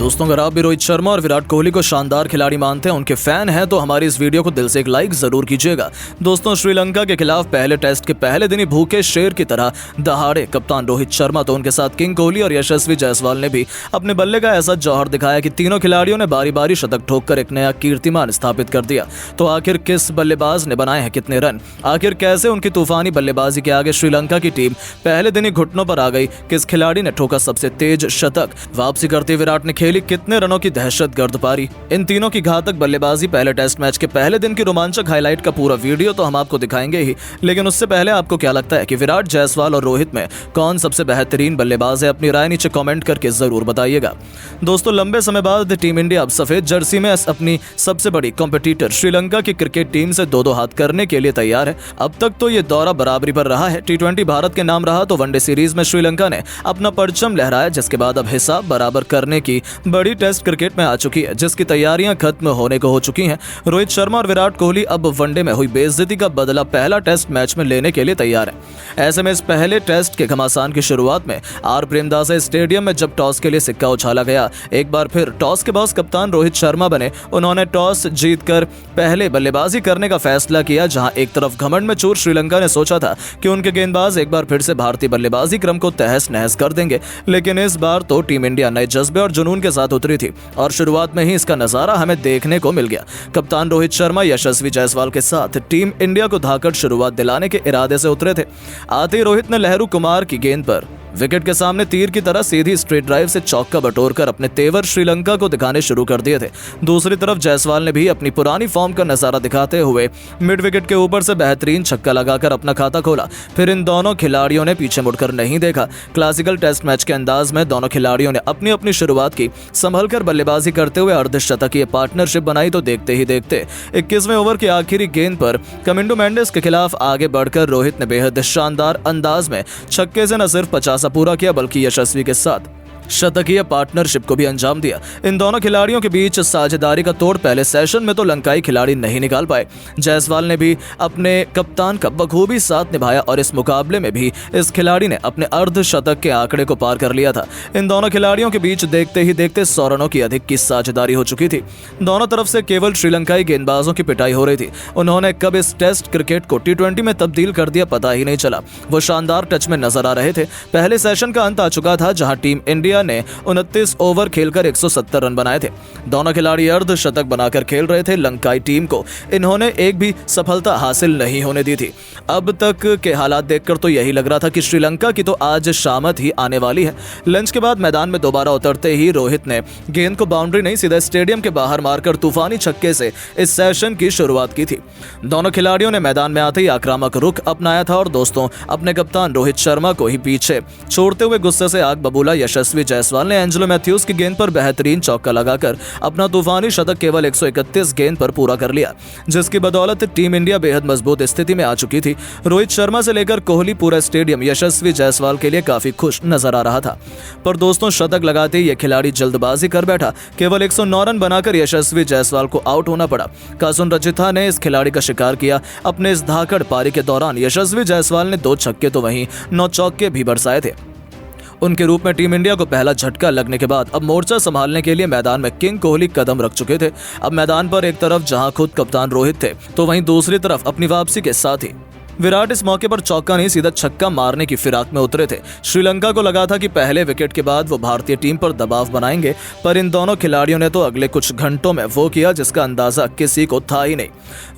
दोस्तों, अगर आप भी रोहित शर्मा और विराट कोहली को शानदार खिलाड़ी मानते हैं, उनके फैन हैं, तो हमारी इस वीडियो को दिल से एक लाइक जरूर कीजिएगा। दोस्तों, श्रीलंका के खिलाफ पहले टेस्ट के पहले दिन ही भूखे शेर की तरह दहाड़े कप्तान रोहित शर्मा तो उनके साथ किंग कोहली और यशस्वी जायसवाल ने भी अपने बल्ले का ऐसा जौहर दिखाया कि तीनों खिलाड़ियों ने बारी बारी शतक ठोककर एक नया कीर्तिमान स्थापित कर दिया। तो आखिर किस बल्लेबाज ने बनाए हैं कितने रन, आखिर कैसे उनकी तूफानी बल्लेबाजी के आगे श्रीलंका की टीम पहले दिन ही घुटनों पर आ गई, किस खिलाड़ी ने ठोका सबसे तेज शतक, वापसी करते विराट ने खेली कितने रनों की दहशतगर्द पारी, इन तीनों की घातक बल्लेबाजी पहले टेस्ट मैच के पहले दिन की रोमांचक हाईलाइट का पूरा वीडियो तो हम आपको दिखाएंगे ही। लेकिन उससे पहले आपको क्या लगता है कि विराट, जायसवाल और रोहित में कौन सबसे बेहतरीन बल्लेबाज है? अपनी राय नीचे कमेंट करके जरूर बताइएगा। दोस्तों, लंबे समय बाद टीम इंडिया अब सफेद जर्सी में अपनी सबसे बड़ी कॉम्पिटिटर श्रीलंका की क्रिकेट टीम से दो हाथ करने के लिए तैयार है। अब तक तो ये दौरा बराबरी पर रहा है। T20 भारत के नाम रहा तो वनडे सीरीज में श्रीलंका ने अपना परचम लहराया, जिसके बाद अब हिसाब बराबर करने की बड़ी टेस्ट क्रिकेट में आ चुकी है, जिसकी तैयारियां खत्म होने को हो चुकी हैं। रोहित शर्मा और विराट कोहली अब वनडे में हुई बेइज्जती का बदला पहला टेस्ट मैच में लेने के लिए तैयार है। ऐसे में इस पहले टेस्ट के घमासान की शुरुआत में आर प्रेमदासा स्टेडियम में जब टॉस के लिए सिक्का उछाला गया, एक बार फिर टॉस के बॉस कप्तान रोहित शर्मा बने। उन्होंने टॉस जीतकर पहले बल्लेबाजी करने का फैसला किया। जहां एक तरफ घमंड में चूर श्रीलंका ने सोचा था कि उनके गेंदबाज एक बार फिर से भारतीय बल्लेबाजी क्रम को तहस नहस कर देंगे, लेकिन इस बार तो टीम इंडिया नए जज्बे और जुनून के साथ उतरी थी और शुरुआत में ही इसका नजारा हमें देखने को मिल गया। कप्तान रोहित शर्मा यशस्वी जायसवाल के साथ टीम इंडिया को धाकड़ शुरुआत दिलाने के इरादे से उतरे थे। आते ही रोहित ने लहरू कुमार की गेंद पर विकेट के सामने तीर की तरह सीधी स्ट्रेट ड्राइव से चौका बटोरकर अपने तेवर श्रीलंका को दिखाने शुरू कर दिए थे। दूसरी तरफ जायसवाल ने भी अपनी पुरानी फॉर्म का नजारा दिखाते हुए मिड विकेट के ऊपर से बेहतरीन छक्का लगाकर अपना खाता खोला। फिर इन दोनों खिलाड़ियों ने पीछे मुड़कर नहीं देखा। क्लासिकल टेस्ट मैच के अंदाज में दोनों खिलाड़ियों ने अपनी अपनी शुरुआत की। संभलकर बल्लेबाजी करते हुए अर्धशतकीय पार्टनरशिप बनाई तो देखते ही देखते 21वें ओवर की आखिरी गेंद पर कमिंडो मेंडिस के खिलाफ आगे बढ़कर रोहित ने बेहद शानदार अंदाज में छक्के से न सिर्फ 50 पूरा किया बल्कि यशस्वी के साथ शतकीय पार्टनरशिप को भी अंजाम दिया। इन दोनों खिलाड़ियों के बीच साझेदारी का तोड़ पहले सेशन में तो लंकाई खिलाड़ी नहीं निकाल पाए। जायसवाल ने भी अपने कप्तान का बखूबी साथ निभाया और इस मुकाबले में भी इस खिलाड़ी ने अपने अर्धशतक के आंकड़े को पार कर लिया था। इन दोनों खिलाड़ियों के बीच देखते ही देखते 100 रनों की अधिक की साझेदारी हो चुकी थी। दोनों तरफ से केवल श्रीलंकाई गेंदबाजों की पिटाई हो रही थी। उन्होंने कब इस टेस्ट क्रिकेट को T20 में तब्दील कर दिया पता ही नहीं चला। वो शानदार टच में नजर आ रहे थे। पहले सेशन का अंत आ चुका था, जहां टीम इंडिया ने 29 ओवर खेलकर 170 रन बनाए थे। दोनों खिलाड़ी अर्धशतक बनाकर खेल रहे थे। लंकाई टीम को इन्होंने एक भी सफलता हासिल नहीं होने दी थी। अब तक के हालात देखकर तो यही लग रहा था कि श्रीलंका की तो आज शामत ही आने वाली है। लंच के बाद मैदान में दोबारा उतरते ही रोहित ने गेंद को बाउंड्री नहीं सीधा स्टेडियम के बाहर मारकर तूफानी छक्के से इस सेशन की शुरुआत की थी। दोनों खिलाड़ियों ने मैदान में आते ही आक्रामक रुख अपनाया था और दोस्तों, अपने कप्तान रोहित शर्मा को ही पीछे छोड़ते हुए गुस्से से आग बबूला यशस्वी जायसवाल ने एंजेलो मैथ्यूज की गेंद पर बेहतरीन चौका लगाकर अपना तूफानी शतक केवल 131 गेंद पर पूरा कर लिया, जिसकी बदौलत टीम इंडिया बेहद मजबूत स्थिति में आ चुकी थी। रोहित शर्मा से लेकर कोहली पूरा स्टेडियम यशस्वी जायसवाल के लिए काफी खुश नजर आ रहा था। पर दोस्तों, शतक लगाते ही यह खिलाड़ी जल्दबाजी कर बैठा। केवल 109 रन बनाकर यशस्वी जायसवाल को आउट होना पड़ा। कासुन रचिथा ने इस खिलाड़ी का शिकार किया। अपने इस धाकड़ पारी के दौरान यशस्वी जायसवाल ने 2 छक्के तो वहीं 9 चौके भी बरसाए थे। उनके रूप में टीम इंडिया को पहला झटका लगने के बाद अब मोर्चा संभालने के लिए मैदान में किंग कोहली कदम रख चुके थे। अब मैदान पर एक तरफ जहां खुद कप्तान रोहित थे, तो वहीं दूसरी तरफ अपनी वापसी के साथ ही विराट इस मौके पर चौका नहीं सीधा छक्का मारने की फिराक में उतरे थे। श्रीलंका को लगा था कि पहले विकेट के बाद वो भारतीय टीम पर दबाव बनाएंगे, पर इन दोनों खिलाड़ियों ने तो अगले कुछ घंटों में वो किया जिसका अंदाजा किसी को था ही नहीं।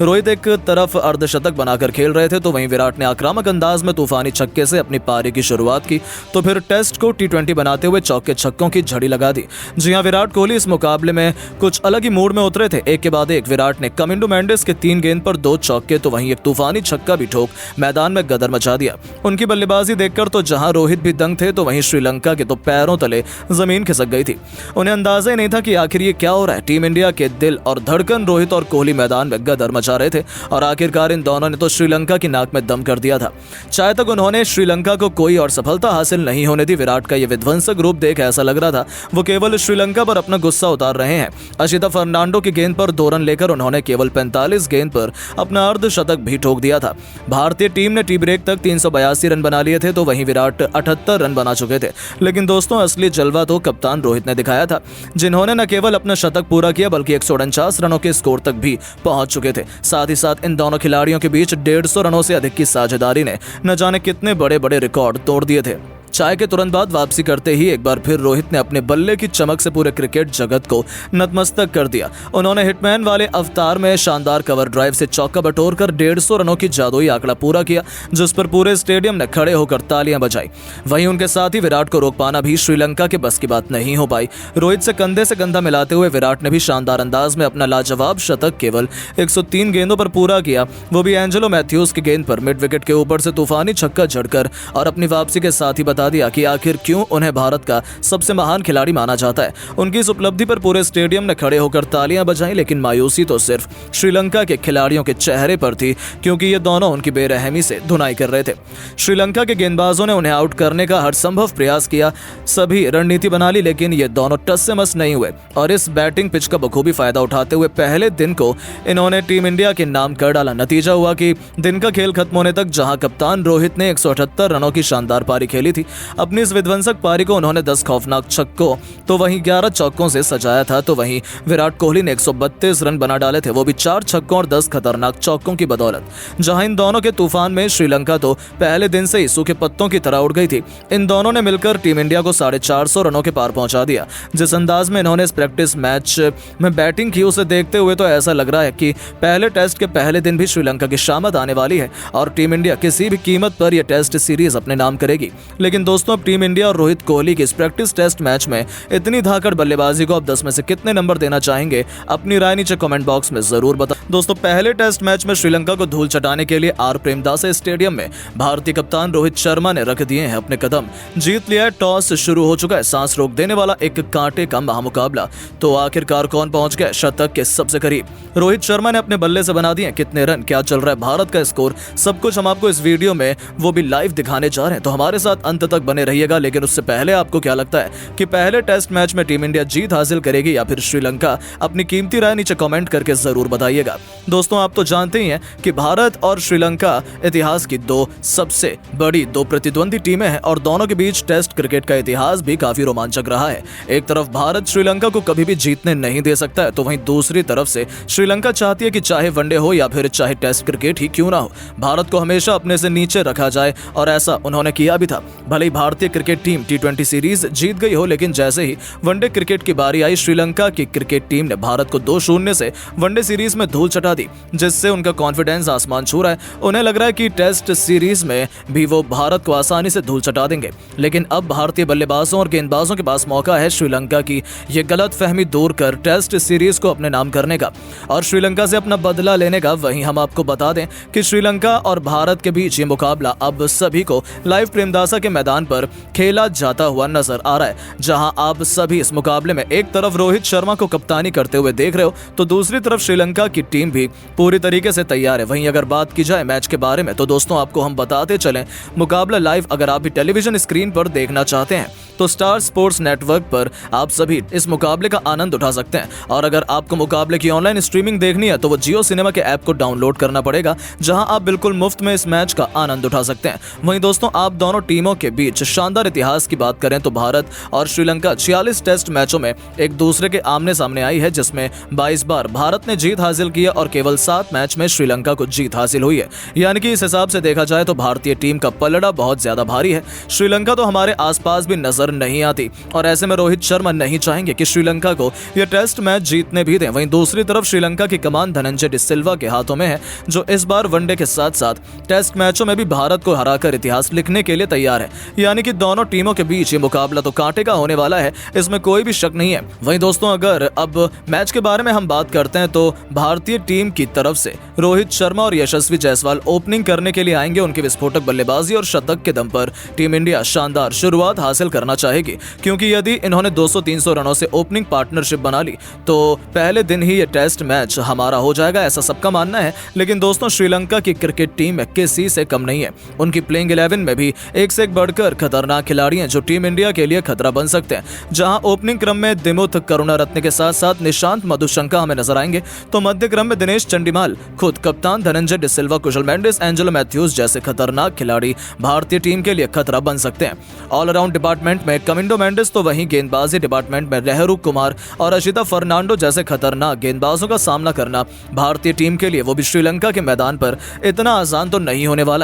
रोहित एक तरफ अर्धशतक बनाकर खेल रहे थे, तो वहीं विराट ने आक्रामक अंदाज में तूफानी छक्के से अपनी पारी की शुरुआत की, तो फिर टेस्ट को T20 बनाते हुए चौके छक्कों की झड़ी लगा दी। जी हां, विराट कोहली इस मुकाबले में कुछ अलग ही मूड में उतरे थे। एक के बाद एक विराट ने कमिंडो मेंडिस के 3 गेंद पर 2 चौके तो वहीं एक तूफानी छक्का भी ठोक मैदान में गदर मचा दिया। उनकी बल्लेबाजी देखकर तो जहां रोहित भी दंग थे, तो वहीं श्रीलंका के तो पैरों तले जमीन खिसक गई थी। उन्हें अंदाजा ही नहीं था कि आखिर ये क्या हो रहा है। टीम इंडिया के दिल और धड़कन रोहित और कोहली मैदान में गदर मचा रहे थे और आखिरकार इन दोनों ने तो श्रीलंका की नाक में दम कर दिया था। चाहे तक उन्होंने श्रीलंका को कोई और सफलता हासिल नहीं होने दी। विराट का ये विध्वंसक रूप देख ऐसा लग रहा था वो केवल श्रीलंका पर अपना गुस्सा उतार रहे हैं। अशिता फर्नांडो की गेंद पर 2 रन लेकर उन्होंने केवल 45 गेंद पर अपना अर्धशतक भी ठोक दिया था। भारतीय टीम ने टी ब्रेक तक 382 रन बना लिए थे, तो वहीं विराट 78 रन बना चुके थे। लेकिन दोस्तों असली जलवा तो कप्तान रोहित ने दिखाया था, जिन्होंने न केवल अपना शतक पूरा किया बल्कि 149 रनों के स्कोर तक भी पहुंच चुके थे। साथ ही साथ इन दोनों खिलाड़ियों के बीच 150 रनों से अधिक की साझेदारी ने न जाने कितने बड़े बड़े रिकॉर्ड तोड़ दिए थे। चाय के तुरंत बाद वापसी करते ही एक बार फिर रोहित ने अपने बल्ले की चमक से पूरे क्रिकेट जगत को नतमस्तक कर दिया। उन्होंने हिटमैन वाले अवतार में शानदार कवर ड्राइव से चौका बटोरकर 150 रनों की जादुई आंकड़ा पूरा किया, जिस पर पूरे स्टेडियम ने खड़े होकर तालियां बजाई। वहीं उनके साथ ही विराट को रोक पाना भी श्रीलंका के बस की बात नहीं हो पाई। रोहित से कंधा मिलाते हुए विराट ने भी शानदार अंदाज में अपना लाजवाब शतक केवल 103 गेंदों पर पूरा किया, वो भी एंजेलो मैथ्यूज की गेंद पर मिड विकेट के ऊपर से तूफानी छक्का जड़कर, और अपनी वापसी के साथ ही बता दिया कि आखिर क्यों उन्हें भारत का सबसे महान खिलाड़ी माना जाता है। उनकी इस उपलब्धि पर पूरे स्टेडियम ने खड़े होकर तालियां बजाई, लेकिन मायूसी तो सिर्फ श्रीलंका के खिलाड़ियों के चेहरे पर थी, क्योंकि ये दोनों उनकी बेरहमी से धुनाई कर रहे थे। श्रीलंका के गेंदबाजों ने उन्हें आउट करने का हर संभव प्रयास किया, सभी रणनीति बना ली, लेकिन ये दोनों टस से मस नहीं हुए और इस बैटिंग पिच का बखूबी फायदा उठाते हुए पहले दिन को इन्होंने टीम इंडिया के नाम कर डाला। नतीजा हुआ कि दिन का खेल खत्म होने तक जहां कप्तान रोहित ने 178 रनों की शानदार पारी खेली थी, अपनी इस विध्वंसक पारी को उन्होंने 10 खौफनाक छक्कों तो वहीं 11 चौकों से सजाया था। तो वहीं विराट कोहली ने 132 रन बना डाले थे, वो भी 4 छक्कों और 10 खतरनाक चौकों की बदौलत। जहां इन दोनों के तूफान में श्रीलंका तो पहले दिन से ही सूखे पत्तों की तरह उड़ गई थी, इन दोनों ने मिलकर टीम इंडिया को 450 रनों के पार पहुंचा दिया। जिस अंदाज में इन्होंने इस प्रैक्टिस मैच में बैटिंग की, उसे देखते हुए तो ऐसा लग रहा है कि पहले टेस्ट के पहले दिन भी श्रीलंका की शामत आने वाली है और टीम इंडिया किसी भी कीमत पर यह टेस्ट सीरीज अपने नाम करेगी। लेकिन दोस्तों अब टीम इंडिया और रोहित कोहली की इस प्रैक्टिस टेस्ट मैच में इतनी धाकड़ बल्लेबाजी को आप 10 में से कितने नंबर देना चाहेंगे? अपनी राय नीचे कमेंट बॉक्स में जरूर बताएं। दोस्तों पहले टेस्ट मैच में श्रीलंका को धूल चटाने के लिए आर प्रेमदासा स्टेडियम में भारतीय कप्तान रोहित शर्मा ने रख दिए हैं अपने कदम। जीत लिया है टॉस, शुरू हो चुका है सांस रोक देने वाला एक कांटे का महामुकाबला। तो आखिरकार कौन पहुंच गया शतक के सबसे करीब? रोहित शर्मा ने अपने बल्ले से बना दिए कितने रन, क्या चल रहा है भारत का स्कोर, सब कुछ हम आपको इस वीडियो में वो भी लाइव दिखाने जा रहे हैं, तो हमारे साथ अंत तक बने रहिएगा। लेकिन उससे पहले आपको क्या लगता है कि पहले टेस्ट मैच में टीम इंडिया जीत हासिल करेगी या फिर श्रीलंका? अपनी कीमती राय नीचे कमेंट करके जरूर बताइएगा। दोस्तों आप तो जानते ही हैं कि भारत और श्रीलंका इतिहास की दो सबसे बड़ी दो प्रतिद्वंदी टीमें हैं और दोनों के बीच टेस्ट क्रिकेट का इतिहास भी काफी रोमांचक रहा है। एक तरफ भारत श्रीलंका को कभी भी जीतने नहीं दे सकता है, तो वहीं दूसरी तरफ से श्रीलंका चाहती है कि चाहे वनडे हो या फिर चाहे टेस्ट क्रिकेट ही क्यों ना हो, भारत को हमेशा अपने से नीचे रखा जाए, और ऐसा उन्होंने किया भी था। भले ही भारतीय क्रिकेट टीम T20 सीरीज जीत गई हो, लेकिन जैसे ही वनडे क्रिकेट की बारी आई, श्रीलंका की क्रिकेट टीम ने भारत को 2-0 से वनडे सीरीज में धूल चटा दी, जिससे उनका कॉन्फिडेंस आसमान छू रहा है। उन्हें लग रहा है कि टेस्ट सीरीज में भी वो भारत को आसानी से धूल चटा देंगे। लेकिन अब भारतीय बल्लेबाजों और गेंदबाजों के पास मौका है श्रीलंका की ये गलतफहमी दूर कर टेस्ट सीरीज को अपने नाम करने का और श्रीलंका से अपना बदला लेने का। वहीं हम आपको बता दें कि श्रीलंका और भारत के बीच ये मुकाबला अब सभी को लाइव प्रेमदासा के मैदान पर खेला जाता हुआ नजर आ रहा है, जहां आप सभी इस मुकाबले में एक तरफ रोहित शर्मा को कप्तानी करते हुए देख रहे हो, तो दूसरी तरफ श्रीलंका की टीम भी पूरी तरीके से तैयार है। वहीं अगर बात की जाए मैच के बारे में, तो दोस्तों आपको हम बताते चलें, मुकाबला लाइव अगर आप भी टेलीविजन स्क्रीन पर देखना चाहते हैं तो स्टार स्पोर्ट्स नेटवर्क पर आप सभी इस मुकाबले का आनंद उठा सकते हैं। और अगर आपको मुकाबले की ऑनलाइन स्ट्रीमिंग देखनी है तो वो जियो सिनेमा के ऐप को डाउनलोड करना पड़ेगा, जहां आप बिल्कुल मुफ्त में इस मैच का आनंद उठा सकते हैं। वहीं दोस्तों आप दोनों टीमों के बीच शानदार इतिहास की बात करें तो भारत और श्रीलंका 46 टेस्ट मैचों में एक दूसरे के आमने सामने आई है, जिसमें 22 बार भारत ने जीत हासिल की है और केवल 7 मैच में श्रीलंका को जीत हासिल हुई है। यानी कि इस हिसाब से देखा जाए तो भारतीय टीम का पलड़ा बहुत ज्यादा भारी है। श्रीलंका तो हमारे आसपास भी नजर नहीं आती और ऐसे में रोहित शर्मा नहीं चाहेंगे कि श्रीलंका को यह टेस्ट मैच जीतने भी दें। वहीं दूसरी तरफ श्रीलंका की कमान धनंजय डिसिल्वा के हाथों में है, जो इस बार वनडे के साथ साथ टेस्ट मैचों में भी भारत को हराकर इतिहास लिखने के लिए तैयार है। यानी कि दोनों टीमों के बीच ये मुकाबला तो कांटे का होने वाला है, इसमें कोई भी शक नहीं है। वहीं दोस्तों अगर अब मैच के बारे में हम बात करते हैं तो भारतीय टीम की तरफ से रोहित शर्मा और यशस्वी जायसवाल ओपनिंग करने के लिए आएंगे। उनकी विस्फोटक बल्लेबाजी और शतक के दम पर टीम इंडिया शानदार शुरुआत हासिल करना करना चाहेगी, क्योंकि यदि इन्होंने 200-300 रनों से ओपनिंग पार्टनरशिप बना ली तो पहले दिन ही ये टेस्ट मैच हमारा हो जाएगा, ऐसा सबका मानना है। लेकिन दोस्तों, श्रीलंका की क्रिकेट टीम किसी से कम नहीं है। उनकी प्लेइंग 11 में भी एक से एक बढ़कर खतरनाक खिलाड़ी हैं जो टीम इंडिया के लिए खतरा बन सकते हैं। जहां ओपनिंग क्रम में दिमुथ करुणारत्ने के साथ साथ निशांत मधुशंका हमें नजर आएंगे, तो मध्य क्रम में दिनेश चंडीमाल, खुद कप्तान धनंजय डिसिल्वा, कुशल मेंडिस, एंजेलो मैथ्यूज जैसे खतरनाक खिलाड़ी भारतीय टीम के लिए खतरा बन सकते हैं। ऑलराउंड डिपार्टमेंट में कमिंडो मेंडिस, तो वहीं गेंदबाजी डिपार्टमेंट में नेहरू कुमार और अशिता फर्नांडो जैसे खतरनाक गेंदबाजों का सामना करना भारतीय टीम के लिए, वो भी श्रीलंका के मैदान पर, इतना आसान तो नहीं होने वाला है।